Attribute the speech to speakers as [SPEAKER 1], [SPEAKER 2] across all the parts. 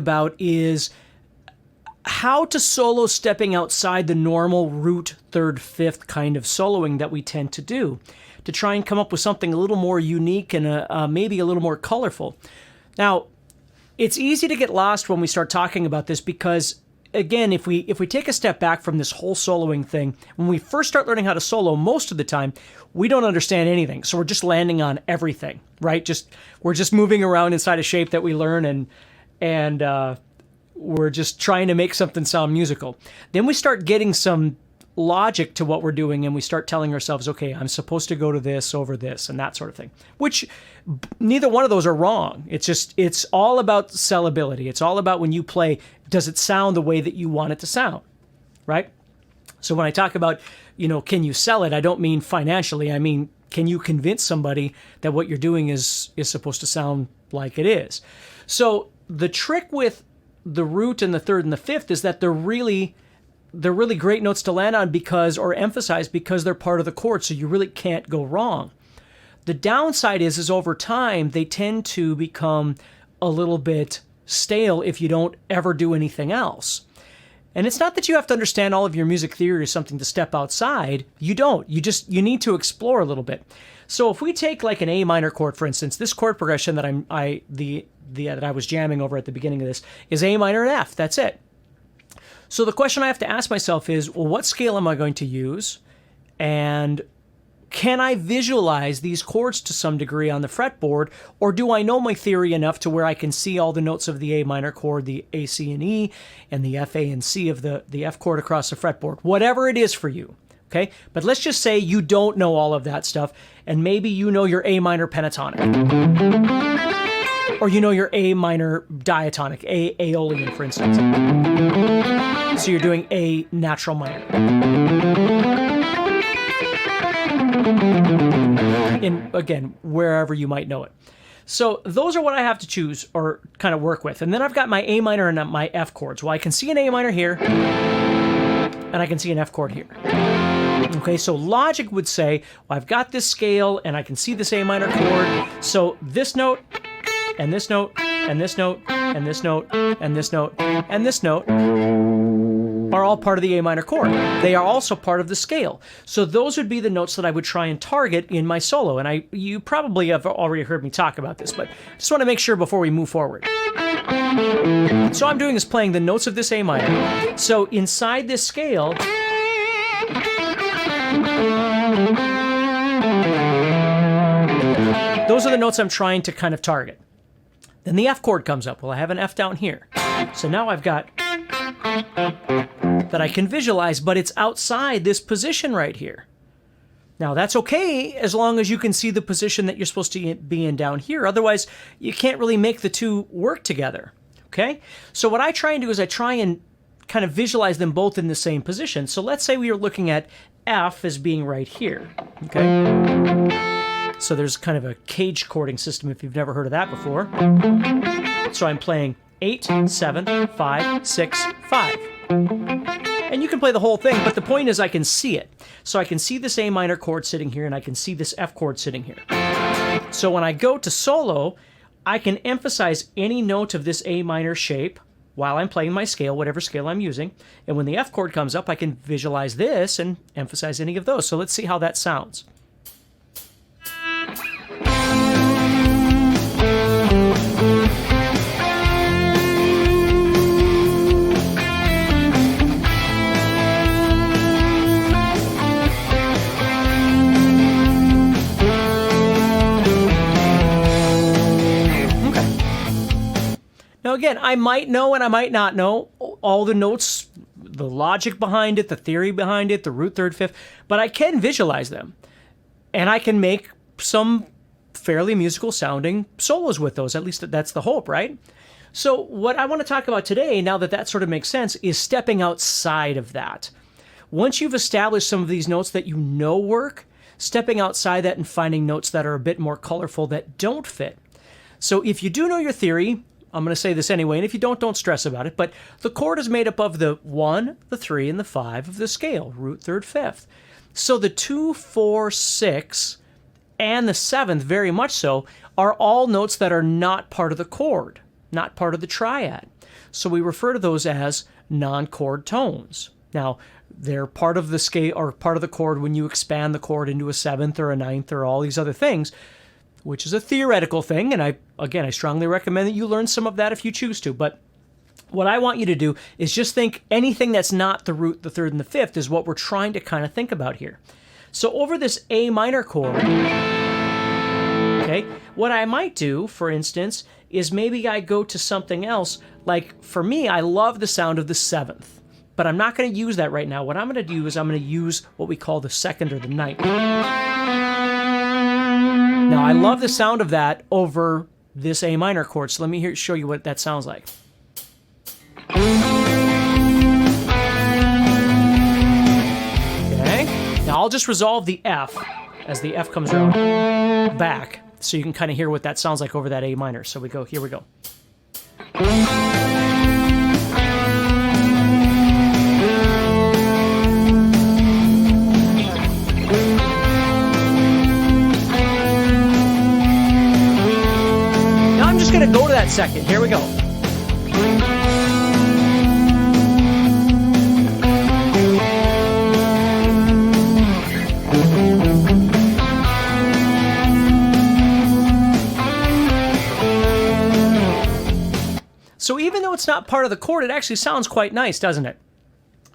[SPEAKER 1] about is how to solo stepping outside the normal root, third, fifth kind of soloing that we tend to do, to try and come up with something a little more unique and maybe a little more colorful. Now, it's easy to get lost when we start talking about this because, again, if we take a step back from this whole soloing thing, when we first start learning how to solo, most of the time, we don't understand anything. So we're just landing on everything, right? We're just moving around inside a shape that we learn and we're just trying to make something sound musical. Then we start getting some logic to what we're doing and we start telling ourselves, okay, I'm supposed to go to this over this and that sort of thing, which neither one of those are wrong. It's all about sellability. It's all about when you play, does it sound the way that you want it to sound, right? So when I talk about, can you sell it? I don't mean financially. I mean, can you convince somebody that what you're doing is supposed to sound like it is? So the trick with the root and the third and the fifth is that they're really great notes to land on or emphasize because they're part of the chord, so you really can't go wrong. The downside is over time, they tend to become a little bit stale if you don't ever do anything else. And it's not that you have to understand all of your music theory or something to step outside. You don't. You need to explore a little bit. So if we take like an A minor chord, for instance, this chord progression that that I was jamming over at the beginning of this is A minor and F. That's it. So the question I have to ask myself is, well, what scale am I going to use? And can I visualize these chords to some degree on the fretboard? Or do I know my theory enough to where I can see all the notes of the A minor chord, the A, C, and E, and the F, A, and C of the F chord across the fretboard? Whatever it is for you, okay? But let's just say you don't know all of that stuff, and maybe you know your A minor pentatonic. Or you know your A minor diatonic, A aeolian, for instance. So you're doing A natural minor. Again, wherever you might know it. So those are what I have to choose or kind of work with. And then I've got my A minor and my F chords. Well, I can see an A minor here, and I can see an F chord here. Okay, so logic would say, well, I've got this scale, and I can see this A minor chord. So this note, and this note, and this note, and this note, and this note, and this note are all part of the A minor chord. They are also part of the scale. So those would be the notes that I would try and target in my solo. And you probably have already heard me talk about this, but I just want to make sure before we move forward. So I'm doing is playing the notes of this A minor. So inside this scale, those are the notes I'm trying to kind of target. Then the F chord comes up. Well, I have an F down here. So now I've got that I can visualize, but it's outside this position right here. Now, that's okay as long as you can see the position that you're supposed to be in down here. Otherwise, you can't really make the two work together, okay? So what I try and do is I try and kind of visualize them both in the same position. So let's say we are looking at F as being right here, okay? So there's kind of a cage chording system if you've never heard of that before. So I'm playing 8, 7, 5, 6, 5. And you can play the whole thing, but the point is I can see it. So I can see this A minor chord sitting here, and I can see this F chord sitting here. So when I go to solo, I can emphasize any note of this A minor shape while I'm playing my scale, whatever scale I'm using. And when the F chord comes up, I can visualize this and emphasize any of those. So let's see how that sounds. Now again, I might know and I might not know all the notes, the logic behind it, the theory behind it, the root, third, fifth, but I can visualize them. And I can make some fairly musical sounding solos with those. At least that's the hope, right? So what I want to talk about today, now that sort of makes sense, is stepping outside of that. Once you've established some of these notes that you know work, stepping outside that and finding notes that are a bit more colorful that don't fit. So if you do know your theory, I'm going to say this anyway, and if you don't stress about it, but the chord is made up of the 1, the 3, and the 5 of the scale, root, third, fifth. So the 2, 4, 6, and the 7th, very much so, are all notes that are not part of the chord, not part of the triad. So we refer to those as non-chord tones. Now, they're part of the scale or part of the chord when you expand the chord into a seventh or a ninth or all these other things, which is a theoretical thing. And I strongly recommend that you learn some of that if you choose to. But what I want you to do is just think anything that's not the root, the third, and the fifth is what we're trying to kind of think about here. So over this A minor chord, okay, what I might do, for instance, is maybe I go to something else. Like for me, I love the sound of the seventh, but I'm not going to use that right now. What I'm going to do is I'm going to use what we call the second or the ninth. Now, I love the sound of that over this A minor chord, so let me show you what that sounds like. Okay, now I'll just resolve the F as the F comes around back, so you can kind of hear what that sounds like over that A minor. So here we go. Now I'm just going to go to that second. Here we go. So even though it's not part of the chord, it actually sounds quite nice, doesn't it?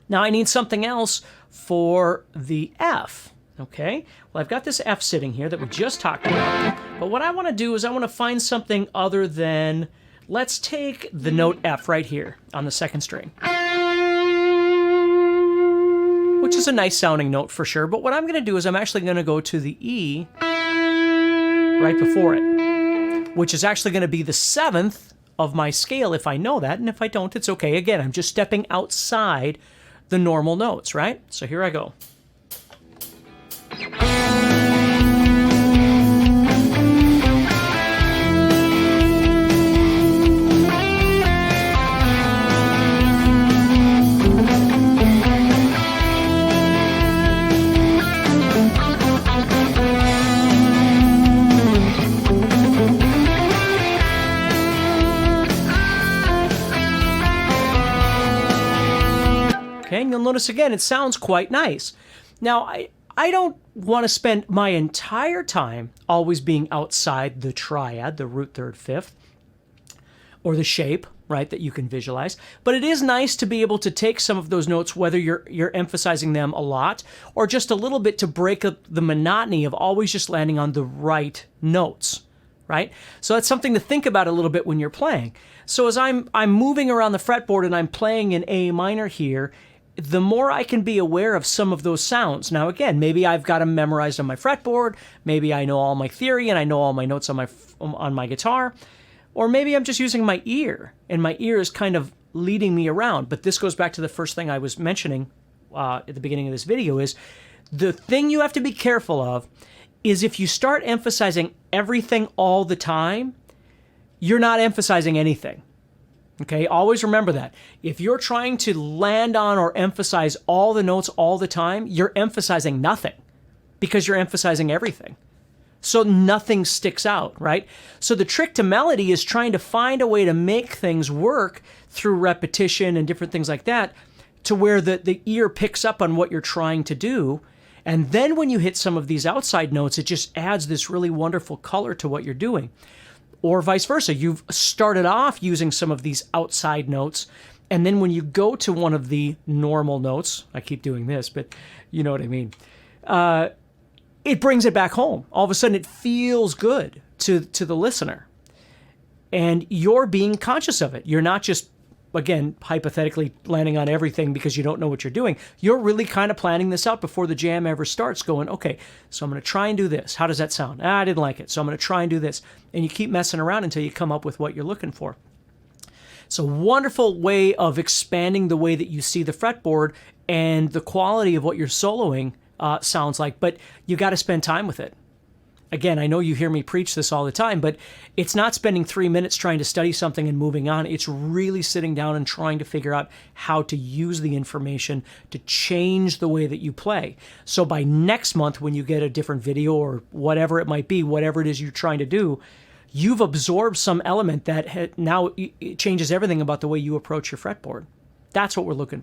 [SPEAKER 1] Now I need something else for the F, okay? Well, I've got this F sitting here that we just talked about, but what I want to do is I want to find something other than, let's take the note F right here on the second string, which is a nice sounding note for sure, but what I'm going to do is I'm actually going to go to the E right before it, which is actually going to be the seventh of my scale if I know that, and if I don't, it's okay. Again, I'm just stepping outside the normal notes, right? So here I go. Okay, and you'll notice again, it sounds quite nice. Now, I don't want to spend my entire time always being outside the triad, the root, third, fifth, or the shape, right, that you can visualize. But it is nice to be able to take some of those notes, whether you're emphasizing them a lot or just a little bit, to break up the monotony of always just landing on the right notes, right? So that's something to think about a little bit when you're playing. So as I'm moving around the fretboard and I'm playing an A minor here, the more I can be aware of some of those sounds. Now, again, maybe I've got them memorized on my fretboard. Maybe I know all my theory and I know all my notes on my guitar. Or maybe I'm just using my ear, and my ear is kind of leading me around. But this goes back to the first thing I was mentioning at the beginning of this video, is the thing you have to be careful of is if you start emphasizing everything all the time, you're not emphasizing anything. Okay, always remember that. If you're trying to land on or emphasize all the notes all the time, you're emphasizing nothing because you're emphasizing everything. So nothing sticks out, right? So the trick to melody is trying to find a way to make things work through repetition and different things like that, to where the ear picks up on what you're trying to do. And then when you hit some of these outside notes, it just adds this really wonderful color to what you're doing. Or vice versa, you've started off using some of these outside notes, and then when you go to one of the normal notes, I keep doing this, but you know what I mean, it brings it back home. All of a sudden it feels good to the listener, and you're being conscious of it. You're not just, again, hypothetically landing on everything because you don't know what you're doing. You're really kind of planning this out before the jam ever starts, going, okay, so I'm going to try and do this. How does that sound? I didn't like it, so I'm going to try and do this. And you keep messing around until you come up with what you're looking for. It's a wonderful way of expanding the way that you see the fretboard and the quality of what you're soloing sounds like, but you got to spend time with it. Again, I know you hear me preach this all the time, but it's not spending 3 minutes trying to study something and moving on. It's really sitting down and trying to figure out how to use the information to change the way that you play. So by next month, when you get a different video or whatever it might be, whatever it is you're trying to do, you've absorbed some element that now it changes everything about the way you approach your fretboard. That's what we're looking for.